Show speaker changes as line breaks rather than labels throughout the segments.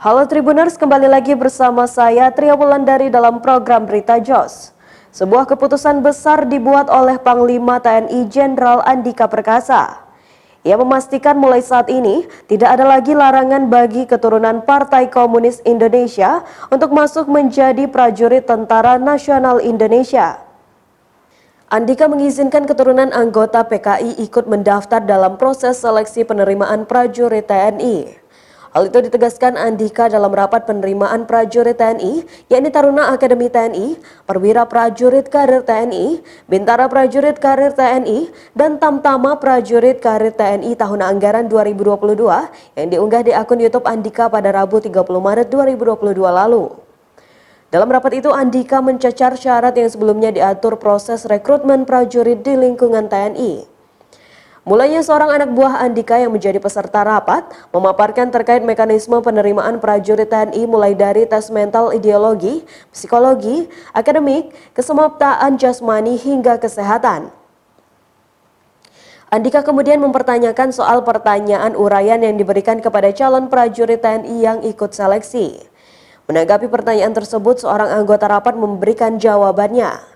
Halo Tribuners, kembali lagi bersama saya Tria Wulandari dalam program Berita JOS. Sebuah keputusan besar dibuat oleh Panglima TNI Jenderal Andika Perkasa. Ia memastikan mulai saat ini tidak ada lagi larangan bagi keturunan Partai Komunis Indonesia untuk masuk menjadi prajurit Tentara Nasional Indonesia. Andika mengizinkan keturunan anggota PKI ikut mendaftar dalam proses seleksi penerimaan prajurit TNI. Hal itu ditegaskan Andika dalam rapat penerimaan prajurit TNI, yakni Taruna Akademi TNI, Perwira Prajurit Karir TNI, Bintara Prajurit Karir TNI, dan Tamtama Prajurit Karir TNI tahun anggaran 2022 yang diunggah di akun YouTube Andika pada Rabu 30 Maret 2022 lalu. Dalam rapat itu, Andika mencecar syarat yang sebelumnya diatur proses rekrutmen prajurit di lingkungan TNI. Mulanya seorang anak buah Andika yang menjadi peserta rapat memaparkan terkait mekanisme penerimaan prajurit TNI mulai dari tes mental ideologi, psikologi, akademik, kesemaptaan jasmani hingga kesehatan. Andika kemudian mempertanyakan soal pertanyaan uraian yang diberikan kepada calon prajurit TNI yang ikut seleksi. Menanggapi pertanyaan tersebut, seorang anggota rapat memberikan jawabannya.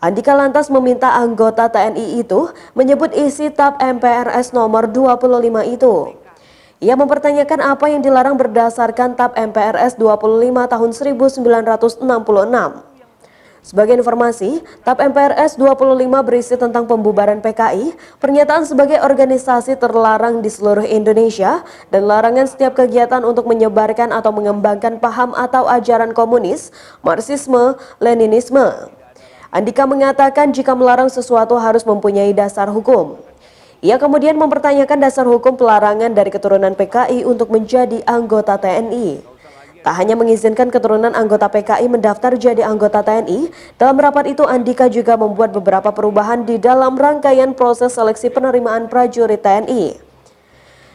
Andika lantas meminta anggota TNI itu menyebut isi TAP MPRS nomor 25 itu. Ia mempertanyakan apa yang dilarang berdasarkan TAP MPRS 25 tahun 1966. Sebagai informasi, TAP MPRS 25 berisi tentang pembubaran PKI, pernyataan sebagai organisasi terlarang di seluruh Indonesia, dan larangan setiap kegiatan untuk menyebarkan atau mengembangkan paham atau ajaran komunis, Marxisme, Leninisme. Andika mengatakan jika melarang sesuatu harus mempunyai dasar hukum. Ia kemudian mempertanyakan dasar hukum pelarangan dari keturunan PKI untuk menjadi anggota TNI. Tak hanya mengizinkan keturunan anggota PKI mendaftar jadi anggota TNI, dalam rapat itu Andika juga membuat beberapa perubahan di dalam rangkaian proses seleksi penerimaan prajurit TNI.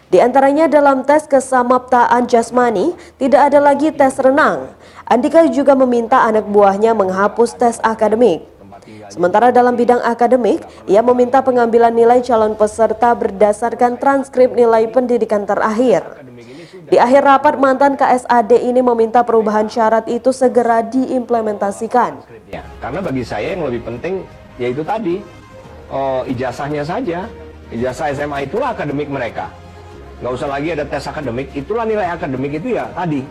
Di antaranya dalam tes kesamaptaan jasmani, tidak ada lagi tes renang. Andika juga meminta anak buahnya menghapus tes akademik. Sementara dalam bidang akademik, ia meminta pengambilan nilai calon peserta berdasarkan transkrip nilai pendidikan terakhir. Di akhir rapat, mantan KSAD ini meminta perubahan syarat itu segera diimplementasikan.
Karena bagi saya yang lebih penting yaitu tadi, ijazahnya saja. Ijazah SMA itulah akademik mereka. Nggak usah lagi ada tes akademik, itulah nilai akademik itu ya tadi.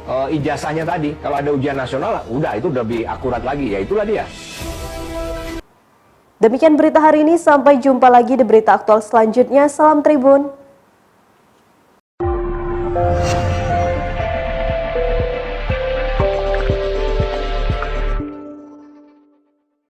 Ijazahnya tadi, kalau ada ujian nasional, udah itu lebih akurat lagi, ya itulah dia.
Demikian berita hari ini, sampai jumpa lagi di berita aktual selanjutnya. Salam Tribun.